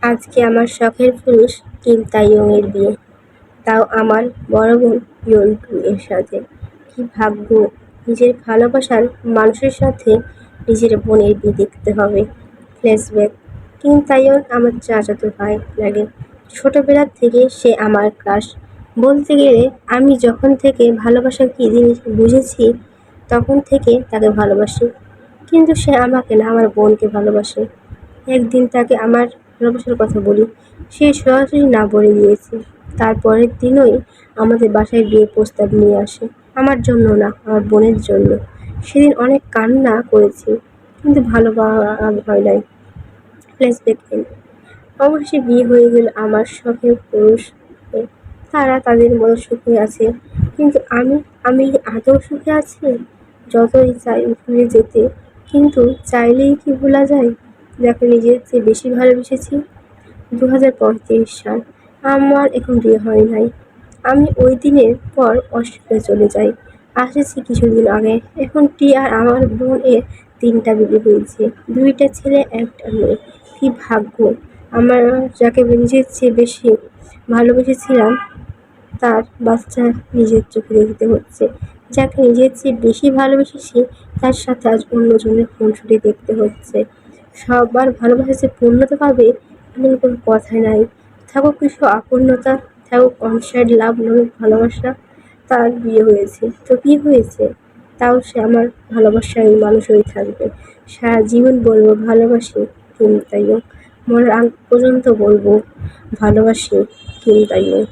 আজকে আমার শখের পুরুষ কিম তাইয়ং এর বিয়ে, তাও আমার বড় বোন ইয়ন-টু এর সাথে। কি ভাগ্য! নিজের ভালোবাসার মানুষের সাথে নিজের বোনের বিয়ে দেখতে হবে। ফ্ল্যাশব্যাক। কিম তাইয়ং আমার চাচাতো ভাই লাগে। ছোটবেলা থেকে সে আমার ক্রাশ। বলতে গেলে আমি যখন থেকে ভালোবাসা কি জিনিস বুঝেছি তখন থেকে তাকে ভালোবাসি। কিন্তু সে আমাকে না, আমার বোনকে ভালোবাসে। একদিন তাকে আমার ভালোবাসার কথা বলি, সে সরাসরি না বলে দিয়েছে। তার পরের দিনই আমাদের বাসায় বিয়ের প্রস্তাব নিয়ে আসে। আমার জন্য না, আমার বোনের জন্য। সেদিন অনেক কান্না করেছি, কিন্তু হয় নাই। Flashback end. অবশেষে বিয়ে হয়ে গেল আমার শখের পুরুষের। তারা তাদের মতো সুখে আছে, কিন্তু আমি আদৌ সুখে আছি? যতই চাই ভুলে যেতে, কিন্তু চাইলেই কি ভোলা যায় যাকে নিজের চেয়ে বেশি ভালোবেসেছি? 2035 সাল। আমার এখন বিয়ে হয় নাই। আমি ওই দিনের পর অস্ট্রেলিয়া চলে যাই। আসেছি কিছুদিন আগে। এখন আর আমার বোন এর 3টা বেবি হয়েছে। 2টা ছেলে, 1টা মেয়ে। কি ভাগ্য! আমার যাকে নিজের চেয়ে বেশি ভালোবেসেছিলাম তার বাচ্চা নিজের চোখে দেখতে হচ্ছে। যাকে নিজের চেয়ে বেশি ভালোবেসেছি তার সাথে আজ অন্যজনের খুনসুটি দেখতে হচ্ছে। সবার ভালোবাসা যে পূর্ণতা পাবে এমন কোনো কথাই নাই। থাকুক কিছু আপনতা, থাকুক অনসাইড লাভ নামক ভালোবাসা। তার বিয়ে হয়েছে তো কি হয়েছে, তাও সে আমার ভালোবাসার মানুষ হয়ে থাকবে। সারা জীবন বলবো ভালোবাসি কিম তাইয়ং। মরার আগ পর্যন্ত বলবো ভালোবাসি কিম তাইয়ং।